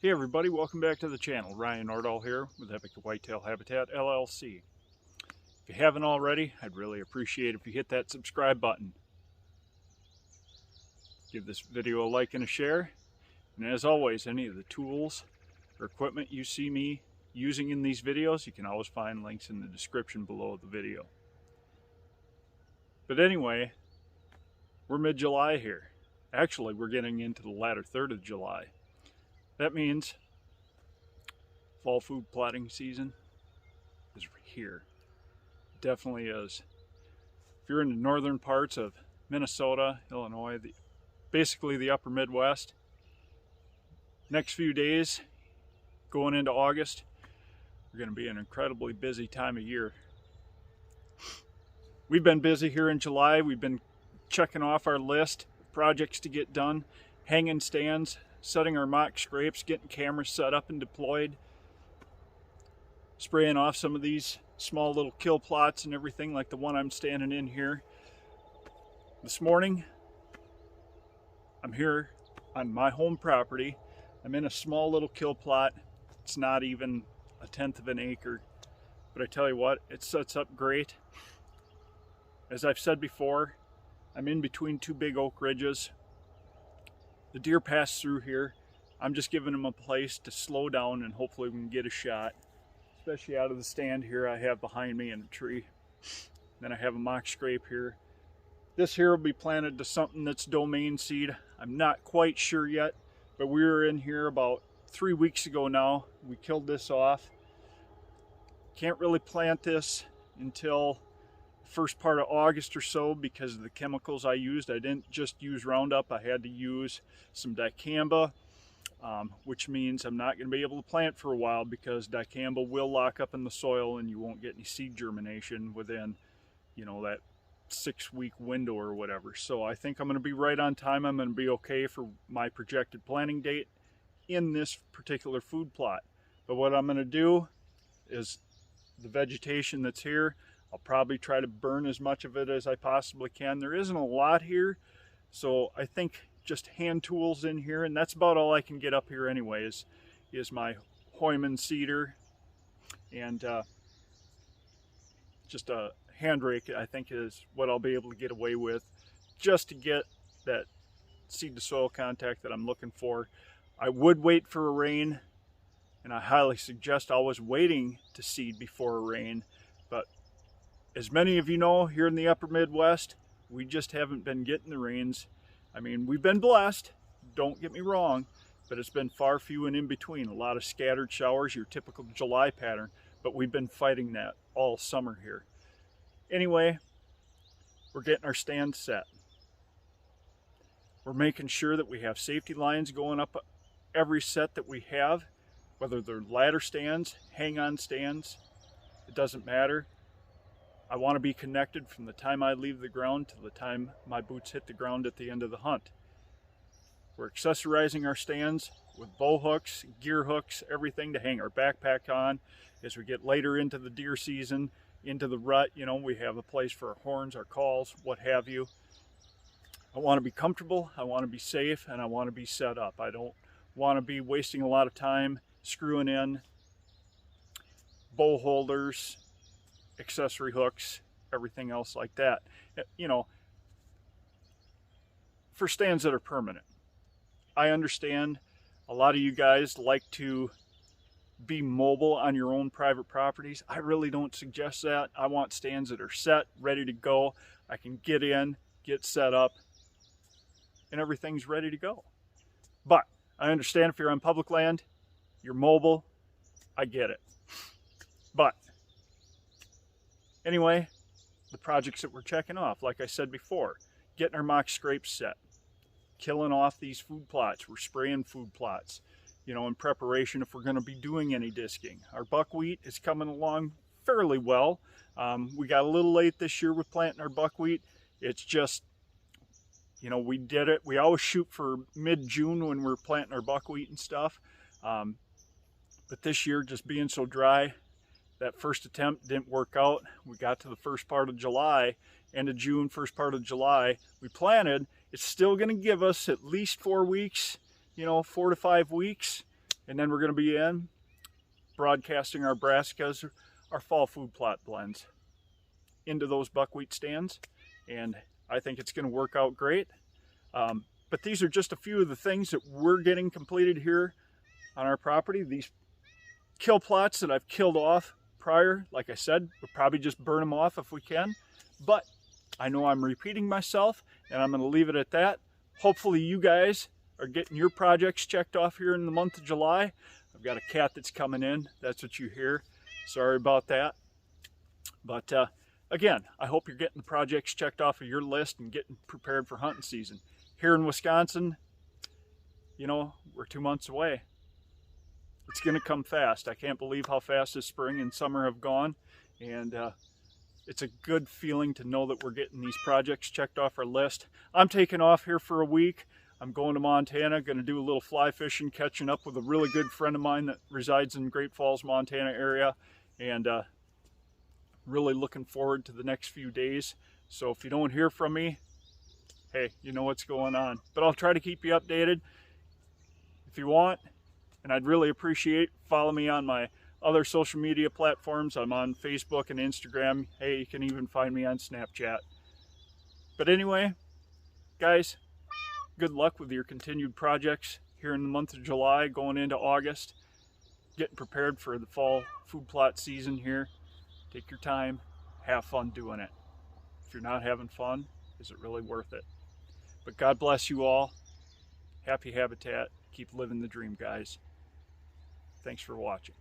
Hey everybody, welcome back to the channel. Ryan Nordall here with Epic Whitetail Habitat LLC. If you haven't already, I'd really appreciate if you hit that subscribe button. Give this video a like and a share. And as always, any of the tools or equipment you see me using in these videos, you can always find links in the description below the video. But anyway, we're mid-July here. Actually, we're getting into the latter third of July. That means fall food plotting season is here. It definitely is. If you're in the northern parts of Minnesota, Illinois, basically the upper Midwest, next few days going into August, we're going to be an incredibly busy time of year. We've been busy here in July. We've been checking off our list of projects to get done, hanging stands, setting our mock scrapes, getting cameras set up and deployed, spraying off some of these small little kill plots and everything like the one I'm standing in here. This morning, I'm here on my home property. I'm in a small little kill plot. It's not even a tenth of an acre, but I tell you what, it sets up great. As I've said before, I'm in between two big oak ridges. The deer pass through here. I'm just giving them a place to slow down and hopefully we can get a shot, especially out of the stand here I have behind me in a tree. Then I have a mock scrape here. This here will be planted to something that's domain seed. I'm not quite sure yet, but we were in here about 3 weeks ago now. We killed this off. Can't really plant this until first part of August or so because of the chemicals I used. I didn't just use Roundup, I had to use some dicamba, which means I'm not going to be able to plant for a while because dicamba will lock up in the soil and you won't get any seed germination within, that 6-week window or whatever. So I think I'm going to be right on time. I'm going to be okay for my projected planting date in this particular food plot. But what I'm going to do is the vegetation that's here, I'll probably try to burn as much of it as I possibly can. There isn't a lot here, so I think just hand tools in here, and that's about all I can get up here anyways, is my Heumann cedar and just a hand rake, I think is what I'll be able to get away with just to get that seed to soil contact that I'm looking for. I would wait for a rain, and I highly suggest always waiting to seed before a rain, but as many of you know, here in the upper Midwest, we just haven't been getting the rains. I mean, we've been blessed, don't get me wrong, but it's been far few and in between. A lot of scattered showers, your typical July pattern, but we've been fighting that all summer here. Anyway, we're getting our stand set. We're making sure that we have safety lines going up every set that we have, whether they're ladder stands, hang-on stands, it doesn't matter. I want to be connected from the time I leave the ground to the time my boots hit the ground at the end of the hunt. We're accessorizing our stands with bow hooks, gear hooks, everything to hang our backpack on. As we get later into the deer season, into the rut, we have a place for our horns, our calls, what have you. I want to be comfortable, I want to be safe, and I want to be set up. I don't want to be wasting a lot of time screwing in bow holders, accessory hooks, everything else like that, for stands that are permanent. I understand a lot of you guys like to be mobile on your own private properties. I really don't suggest that. I want stands that are set, ready to go. I can get in, get set up, and everything's ready to go. But I understand if you're on public land, you're mobile, I get it. But anyway, the projects that we're checking off, like I said before, getting our mock scrapes set, killing off these food plots. We're spraying food plots, in preparation if we're going to be doing any disking. Our buckwheat is coming along fairly well. We got a little late this year with planting our buckwheat. It's just, we did it. We always shoot for mid-June when we're planting our buckwheat and stuff. But this year, just being so dry, that first attempt didn't work out. We got to the first part of July, end of June, first part of July. We planted. It's still going to give us at least 4 weeks, 4 to 5 weeks And then we're going to be in broadcasting our brassicas, our fall food plot blends into those buckwheat stands. And I think it's going to work out great. But these are just a few of the things that we're getting completed here on our property. These kill plots that I've killed off prior, like I said, we'll probably just burn them off if we can. But I know I'm repeating myself, and I'm going to leave it at that. Hopefully you guys are getting your projects checked off here in the month of July. I've got a cat that's coming in. That's what you hear. Sorry about that. But again, I hope you're getting the projects checked off of your list and getting prepared for hunting season. Here in Wisconsin, you know, we're 2 months away. It's going to come fast. I can't believe how fast this spring and summer have gone. And it's a good feeling to know that we're getting these projects checked off our list. I'm taking off here for a week. I'm going to Montana, going to do a little fly fishing, catching up with a really good friend of mine that resides in Great Falls, Montana area. And really looking forward to the next few days. So if you don't hear from me, hey, you know what's going on. But I'll try to keep you updated if you want. And I'd really appreciate, follow me on my other social media platforms. I'm on Facebook and Instagram. Hey, you can even find me on Snapchat. But anyway, guys, good luck with your continued projects here in the month of July, going into August. Getting prepared for the fall food plot season here. Take your time, have fun doing it. If you're not having fun, is it really worth it? But God bless you all. Happy habitat. Keep living the dream, guys. Thanks for watching.